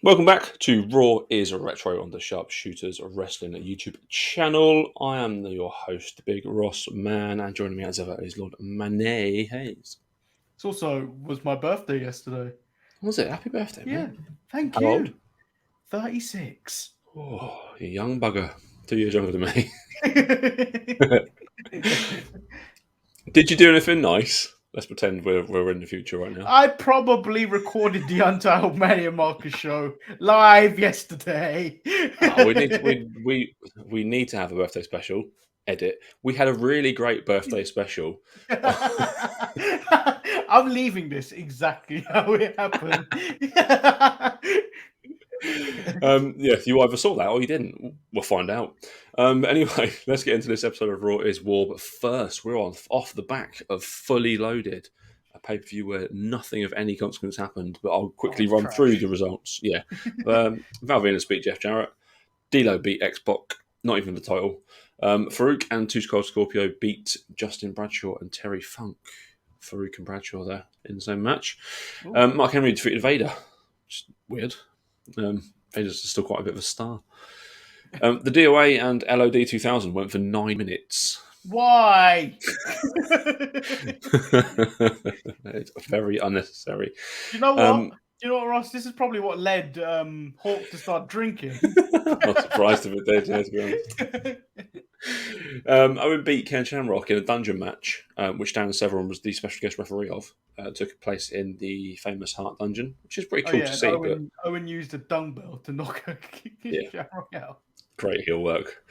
Welcome back to Raw is Retro on the Sharpshooters Wrestling YouTube channel. I am your host, Big Ross Man, and joining me as ever is Lord Manny Hayes. It also was my birthday yesterday. Was it? Happy birthday, Yeah, mate. thank How you. old? 36. Oh, you young bugger. 2 years younger than me. Did you do anything nice? Let's pretend we're in the future right now. I probably recorded the Untitled Manny and Marcus show live yesterday. We need to have a birthday special. Edit. We had a really great birthday special. I'm leaving this exactly how it happened. Yeah, you either saw that or you didn't. We'll find out. Anyway, let's get into this episode of Raw is War. But first, we're off the back of Fully Loaded, a pay per view where nothing of any consequence happened. But I'll Oh, quickly it's run through the trash. results. Yeah, Val Venis beat Jeff Jarrett. Delo beat X-Pac, not even the title. Farouk and Two Skull Scorpio beat Justin Bradshaw and Terry Funk. Farouk and Bradshaw there in the same match. Mark Henry defeated Vader. Just weird. Vader's still quite a bit of a star. The DOA and LOD 2000 went for 9 minutes. Why? It's very unnecessary. You know what? You know what, Ross? This is probably what led Hawk to start drinking. I'm not surprised if it did, yeah, to be honest. Owen beat Ken Shamrock in a dungeon match, which Dan Severn was the special guest referee of. Took place in the famous Hart dungeon, which is pretty Oh cool yeah, to and see. But Owen used a dumbbell to knock a yeah, Shamrock out. great heel work.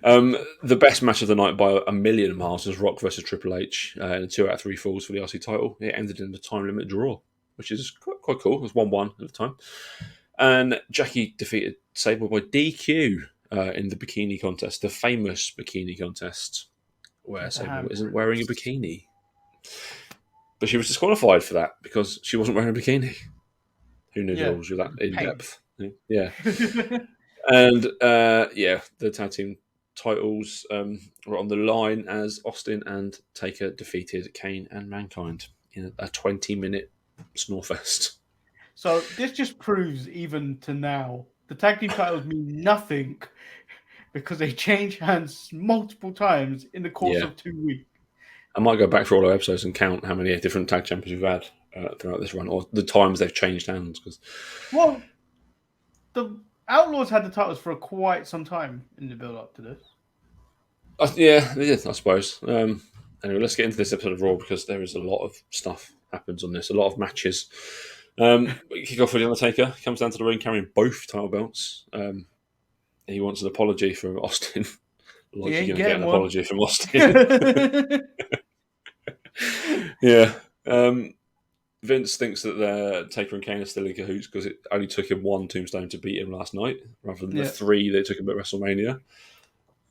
The best match of the night by a million miles was Rock versus Triple H in a 2 out of 3 falls for the RC title. It ended in a time limit draw, which is quite cool. It was 1-1 at the time. And Jackie defeated Sable by DQ in the bikini contest, the famous bikini contest, where Sable isn't wearing a bikini. But she was disqualified for that because she wasn't wearing a bikini. Who knew the rules were that in depth? Yeah. And the tag team titles were on the line as Austin and Taker defeated Kane and Mankind in a 20-minute snorefest. So this just proves, even to now, the tag team titles mean nothing because they change hands multiple times in the course Yeah. of 2 weeks. I might go back through all our episodes and count how many different tag champions we've had throughout this run, or the times they've changed hands. Because Well, the Outlaws had the titles for quite some time in the build up to this. yeah, they did, I suppose. Anyway, let's get into this episode of Raw because there is a lot of stuff happens on this, a lot of matches. We kick off with the Undertaker. Comes down to the ring carrying both title belts. He wants an apology from Austin. Like you're going to get an apology from Austin. Yeah. Vince thinks that Taker and Kane are still in cahoots because it only took him 1 tombstone to beat him last night, rather than the 3 that took him at WrestleMania.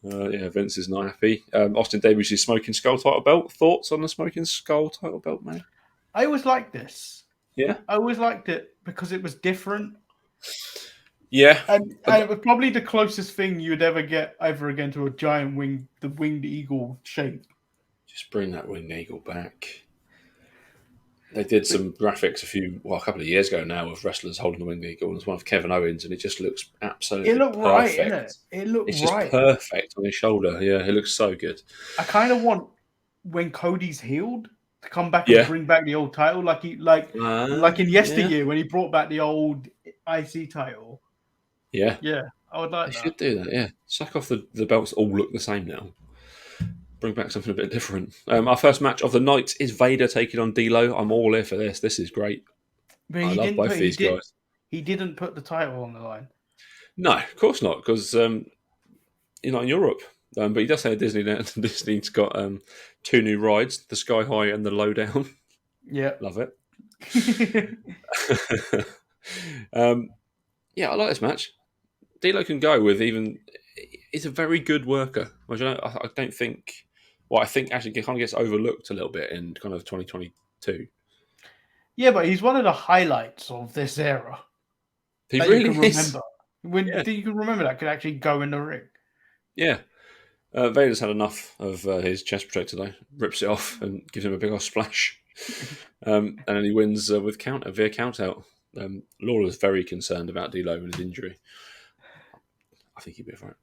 Vince is not happy. Austin debuts his Smoking Skull title belt. Thoughts on the Smoking Skull title belt, man? I always liked this. Yeah, I always liked it because it was different. Yeah, and it was probably the closest thing you'd ever get ever again to a giant the winged eagle shape. Just bring that winged eagle back. They did some graphics a couple of years ago now of wrestlers holding the winged eagle. It's one of Kevin Owens, and it just looks absolutely perfect. Right, innit? It looked it's just perfect on his shoulder. Yeah, it looks so good. I kind of want when Cody's healed to come back and bring back the old title, like in yesteryear when he brought back the old IC title. Yeah, I would like that. Should do that. Yeah, sack off the belts. All look the same now. Bring back something a bit different. Our first match of the night is Vader taking on Delo. I'm all here for this. This is great. But I love both these guys. He didn't put the title on the line. No, of course not, because you're not in Europe. But he does say Disney now. Disney's got 2 new rides: the Sky High and the Lowdown. Yeah, love it. I like this match. Delo can go with even. He's a very good worker. I don't think. Well, I think actually kind of gets overlooked a little bit in kind of 2022. Yeah, but he's one of the highlights of this era. He really is. Remember you can remember that could actually go in the ring. Yeah. Vader's had enough of his chest protector though. Rips it off and gives him a big old splash. And then he wins via count out. Lawler's very concerned about Delo and his injury. I think he'll be fine.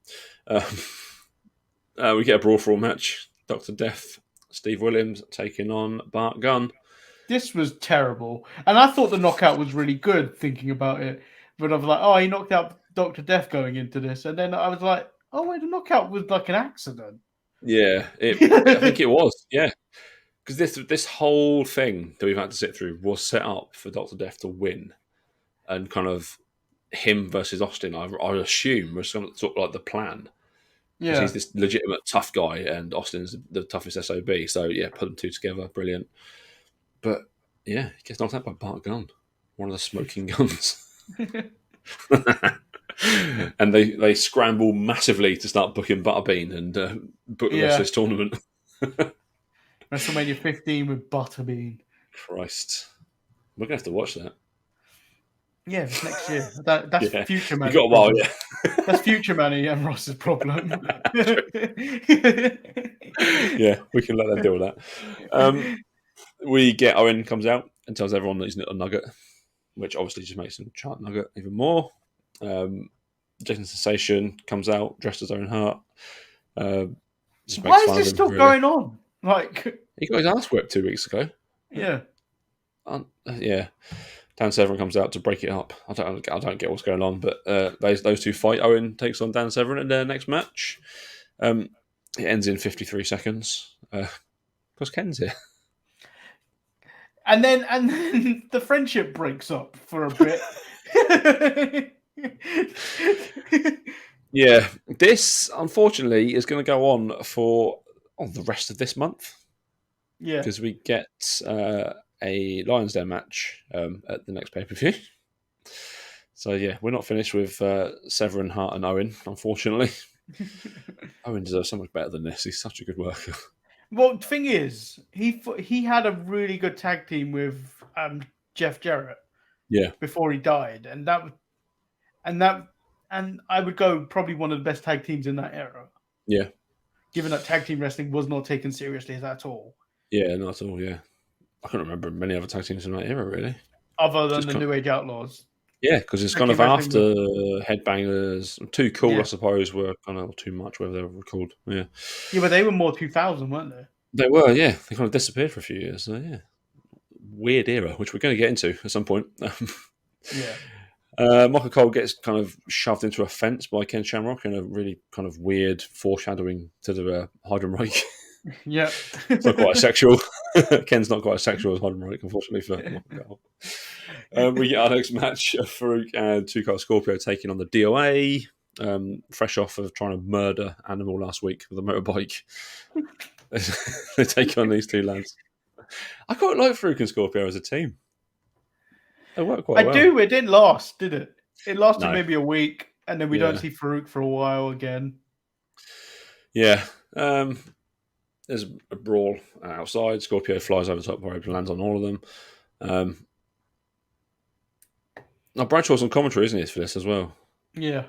We get a brawl for all match. Dr. Death, Steve Williams taking on Bart Gunn. This was terrible. And I thought the knockout was really good, thinking about it. But I was like, oh, he knocked out Dr. Death going into this. And then I was like, oh, wait, the knockout was like an accident. Yeah, I think it was. Yeah. Because this whole thing that we've had to sit through was set up for Dr. Death to win. And kind of him versus Austin, I assume, was sort of like the plan. Because he's this legitimate tough guy and Austin's the toughest SOB. So, yeah, put them two together. Brilliant. But, yeah, he gets knocked out by Bart Gunn, one of the smoking guns. And they scramble massively to start booking Butterbean and book the rest of this tournament. WrestleMania 15 with Butterbean. Christ. We're going to have to watch that. Yeah, it's next year. That's future Manny. You got a while, yeah. That's future Manny and Ross's problem. Yeah, we can let them deal with that. We get Owen comes out and tells everyone that he's not a nugget, which obviously just makes him chant nugget even more. Jason Sensation comes out dressed as Owen Hart. Why is this still going on? Like, he got his ass whipped 2 weeks ago. Yeah. Yeah. Dan Severn comes out to break it up. I don't get what's going on, but those two fight. Owen takes on Dan Severn in their next match. It ends in 53 seconds because Ken's here. And then the friendship breaks up for a bit. Yeah, this unfortunately is going to go on for the rest of this month. Yeah, because we get a Lions Den match at the next pay-per-view. So yeah, we're not finished with Severn, Hart, and Owen, unfortunately. Owen deserves so much better than this. He's such a good worker. Well, the thing is, he had a really good tag team with Jeff Jarrett. Yeah. Before he died, and I would go probably one of the best tag teams in that era. Yeah. Given that tag team wrestling was not taken seriously at all. Yeah, not at all. Yeah, I can't remember many other tag teams in that era really, other than the New Age Outlaws. Yeah, because it's kind of after Headbangers. Too Cool, I suppose, were kind of too much, whatever they were called. Yeah. Yeah, but they were more 2000, weren't they? They were, yeah. They kind of disappeared for a few years. So, yeah. Weird era, which we're going to get into at some point. Yeah. Michael Cole gets kind of shoved into a fence by Ken Shamrock in a really kind of weird foreshadowing to the Heidenreich. Yeah. It's not quite as sexual. Ken's not quite as sexual as Heidenreich, unfortunately, for Michael Cole. We get our next match, Farouk and Two-Car Scorpio taking on the DOA, fresh off of trying to murder Animal last week with a motorbike. They take on these two lads. I quite like Farouk and Scorpio as a team. They work quite well. I do. It didn't last, did it? It lasted maybe a week, and then we don't see Farouk for a while again. Yeah. There's a brawl outside. Scorpio flies over the top rope and lands on all of them. Now Bradshaw's on commentary, isn't he, for this as well? Yeah.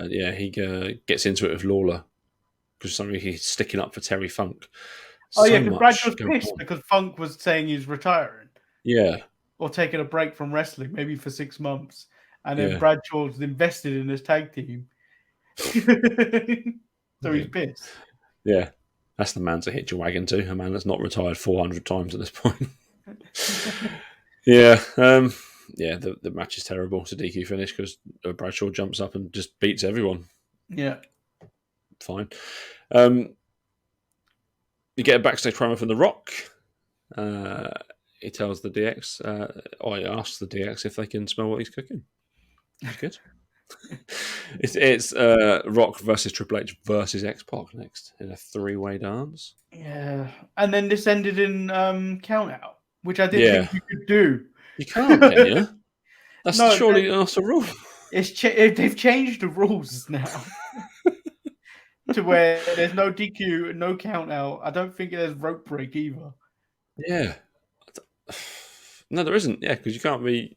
He gets into it with Lawler because something he's sticking up for Terry Funk. Because Bradshaw's pissed because Funk was saying he's retiring. Yeah. Or taking a break from wrestling, maybe for 6 months. And then Bradshaw's invested in this tag team. So he's pissed. Yeah. That's the man to hitch your wagon to, a man that's not retired 400 times at this point. The match is terrible. It's a DQ finish because Bradshaw jumps up and just beats everyone. Yeah. Fine. You get a backstage promo from The Rock. He tells the DX, he asks the DX if they can smell what he's cooking. That's good. It's Rock versus Triple H versus X-Pac next in a 3-way dance. Yeah, and then this ended in count out, which I didn't think you could do. You can't, can you? That's surely not a rule. They've changed the rules now to where there's no DQ, no count out. I don't think there's rope break either. Yeah. No, there isn't. Yeah, because you can't be.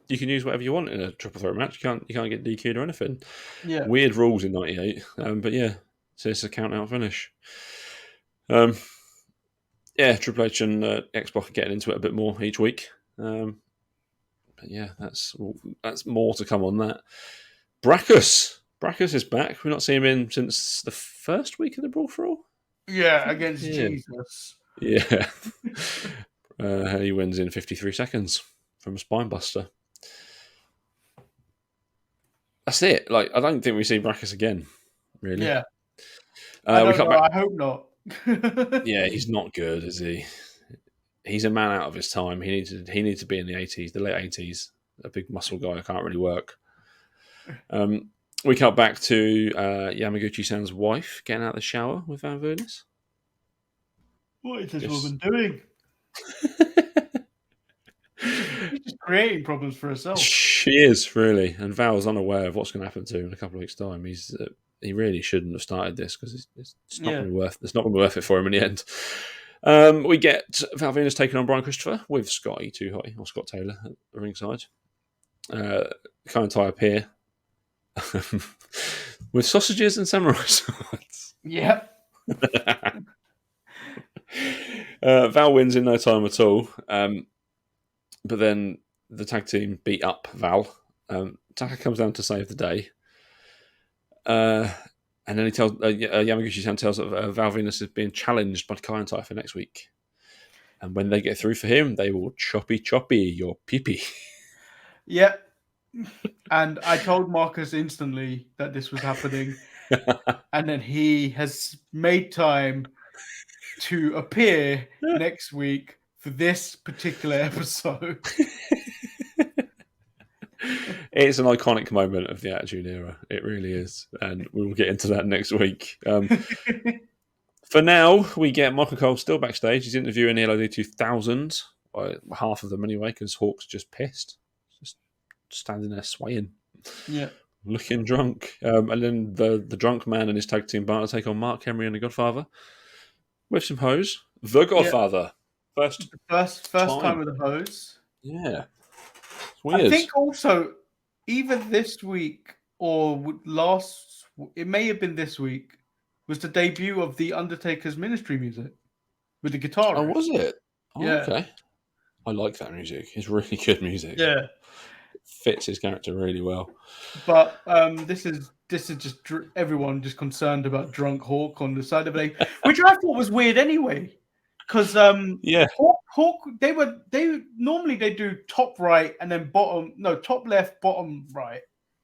You can use whatever you want in a triple threat match. You can't get DQ'd or anything. Yeah. Weird rules in '98. But yeah, so it's a count out finish. Triple H and X-Pac are getting into it a bit more each week. But But yeah, that's more to come on that. Brackus is back. We've not seen him in since the first week of the Brawl for All. Yeah, against Yeah, Jesus. yeah. He wins in 53 seconds from a spinebuster. That's it. Like, I don't think we see Brackus again. Really. Yeah. I We don't cut know. back. I hope not. Yeah, he's not good, is he? He's a man out of his time. He needs to be in the 80s, the late 80s. A big muscle guy who can't really work. We cut back to Yamaguchi-san's wife getting out of the shower with Van Vernus. What is this woman doing? She's just creating problems for herself. She is, really. And Val's unaware of what's going to happen to him in a couple of weeks' time. He really shouldn't have started this because it's not going to be worth it for him in the end. We get Val Venus taking on Brian Christopher with Scotty Too High or Scott Taylor at the ringside. Can't tie up here with sausages and samurai swords. Yep. Val wins in no time at all. But then the tag team beat up Val. Taka comes down to save the day. And then he tells Yamaguchi-san tells that Val Venus is being challenged by Kai and Tai for next week. And when they get through for him, they will choppy your pee-pee. Yep. And I told Marcus instantly that this was happening. And then he has made time to appear next week for this particular episode. It's an iconic moment of the Attitude Era. It really is. And we will get into that next week. For now, we get Michael Cole still backstage. He's interviewing the LOD 2000. Half of them anyway, because Hawk's just pissed. Just standing there swaying. Yeah. Looking drunk. And then the drunk man and his tag team Barter take on Mark Henry and the Godfather. With some hose. The Godfather. Yeah. First time with a hose. Yeah. It's weird. I think also, either this week or it may have been this week, was the debut of the Undertaker's Ministry music with the guitar. Oh, was it? Oh, yeah. Okay. I like that music. It's really good music. Yeah. It fits his character really well. But this is just everyone just concerned about drunk Hawk on the side of it, which I thought was weird anyway. Because Hawk they normally do top right and then top left, bottom right.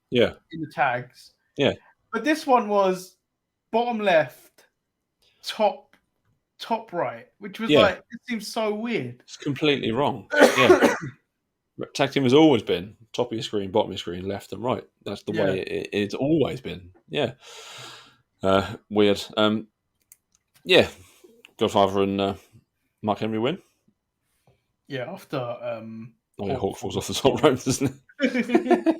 Yeah. In the tags. Yeah. But this one was bottom left, top right, which was it seems so weird. It's completely wrong. Yeah. Tag team has always been top of your screen, bottom of your screen, left and right. That's the way it's always been. Yeah. Weird. Yeah. Godfather and Mark Henry win. Yeah, after Hawk falls off the top rope, doesn't it?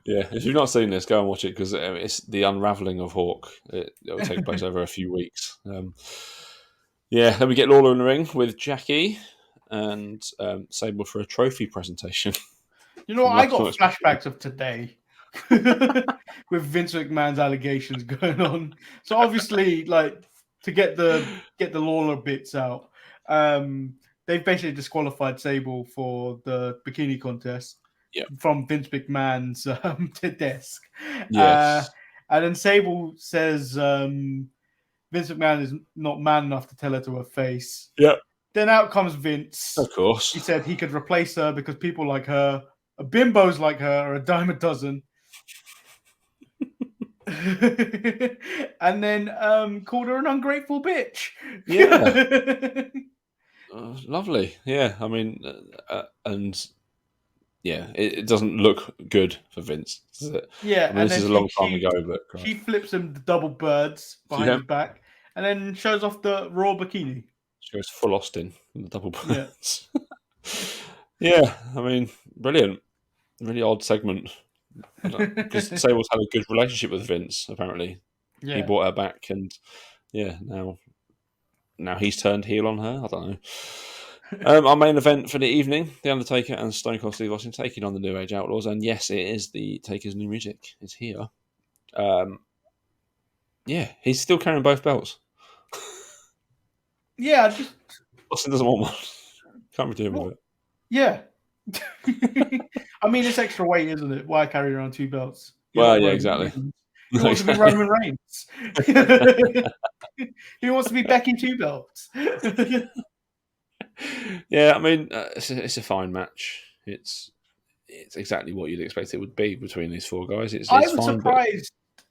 Yeah, if you've not seen this, go and watch it because it's the unraveling of Hawk. It will take place over a few weeks. Then we get Lawler in the ring with Jackie and Sable for a trophy presentation. You know what? I got flashbacks of today with Vince McMahon's allegations going on. So obviously, to get the Lawler bits out, they've basically disqualified Sable for the bikini contest. From Vince McMahon's desk. Yes. And then Sable says Vince McMahon is not man enough to tell her to her face. Yep. Then out comes Vince. Of course. He said he could replace her because people like her, bimbos like her, are a dime a dozen. And then called her an ungrateful bitch. Yeah. Lovely. Yeah. I mean, and... Yeah, it doesn't look good for Vince, does it? Yeah, I mean, this is a long time ago, but she flips him the double birds behind his back, and then shows off the raw bikini. She goes full Austin with the double birds. Yeah, I mean, brilliant. Really odd segment because Sable's had a good relationship with Vince. Apparently, he brought her back, and now he's turned heel on her. I don't know. Our main event for the evening, The Undertaker and Stone Cold Steve Austin taking on the New Age Outlaws. And yes, it is the Taker's new music. It's here. He's still carrying both belts. Yeah, Austin doesn't want one. Can't be doing with it. Yeah. I mean, it's extra weight, isn't it? Why carry around 2 belts? You're Well, not yeah, Roman exactly. Reigns. Who wants to be Roman Reigns? Who wants to be Becky 2 belts? Yeah, I mean, it's a fine match. It's exactly what you'd expect it would be between these four guys. It's fine, but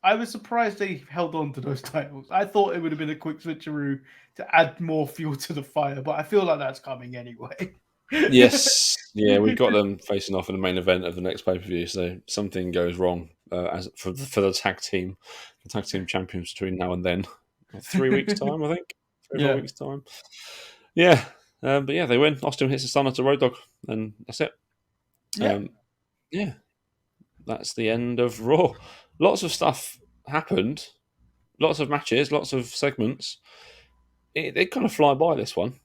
I was surprised they held on to those titles. I thought it would have been a quick switcheroo to add more fuel to the fire, but I feel like that's coming anyway. yes, yeah, we've got them facing off in the main event of the next pay-per-view, so something goes wrong as for the tag team champions between now and then. 3 weeks time, I think. 4 weeks time. Yeah, but yeah, they win. Austin hits the Stunner to Road Dogg, and that's it. Yeah, that's the end of Raw. Lots of stuff happened. Lots of matches, lots of segments. It kind of fly by this one.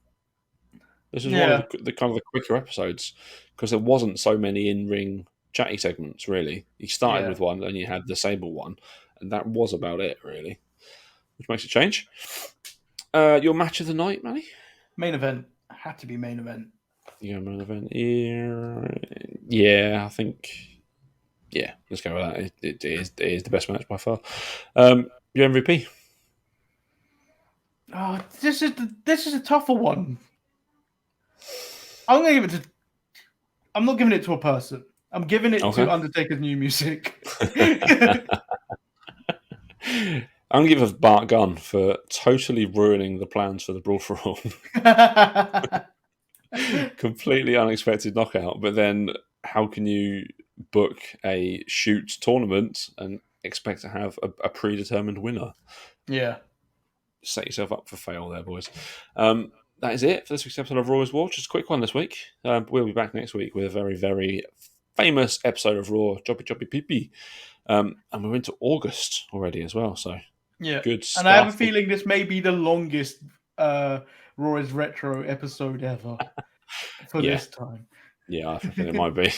This was one of the kind of the quicker episodes because there wasn't so many in-ring chatty segments, really. You started with one and you had the Sable one, and that was about it, really, which makes a change. Your match of the night, Manny? Main event. Had to be main event. Yeah, main event. Yeah, I think... Yeah, let's go with that. It is the best match by far. Your MVP? Oh, this is a tougher one. I'm not giving it to a person. I'm giving it to Undertaker's new music. I'm going to give it Bart Gunn for totally ruining the plans for the Brawl for All. Completely unexpected knockout, but then how can you book a shoot tournament and expect to have a predetermined winner? Yeah. Set yourself up for fail there, boys. That is it for this week's episode of Raw is War. Just a quick one this week. We'll be back next week with a very, very famous episode of Raw, Choppy Choppy Pee Pee. And we're into August already as well, so good stuff. And I have a feeling this may be the longest Raw is Retro episode ever for this time. Yeah, I think it might be.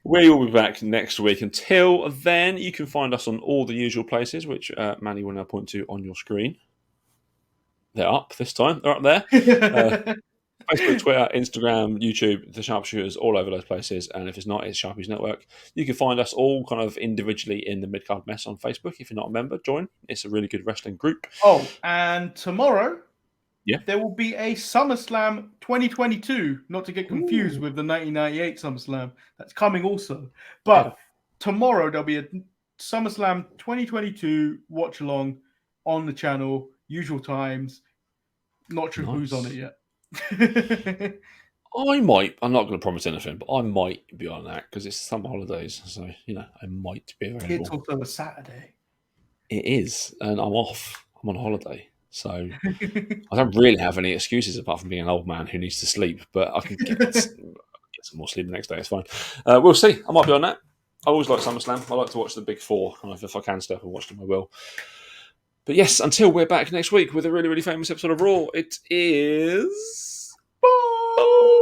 We will be back next week. Until then, you can find us on all the usual places, which Manny will now point to on your screen. They're up this time. They're up there. Facebook, Twitter, Instagram, YouTube, the Sharpshooters, all over those places. And if it's not, it's Sharpies Network. You can find us all kind of individually in the Midcard Mess on Facebook. If you're not a member, join. It's a really good wrestling group. Oh, and tomorrow, there will be a SummerSlam 2022, not to get confused with the 1998 SummerSlam. That's coming also. But tomorrow, there'll be a SummerSlam 2022 watch-along on the channel, usual times. Not sure who's on it yet. I might. I'm not going to promise anything, but I might be on that because it's summer holidays. So, I might be available. It's also a Saturday. It is. And I'm off. I'm on holiday. So I don't really have any excuses apart from being an old man who needs to sleep, but I can get some more sleep the next day. It's fine. We'll see. I might be on that. I always like SummerSlam. I like to watch the Big Four. And if I can stay up and watch them, I will. But yes, until we're back next week with a really, really famous episode of Raw, it is... Bye!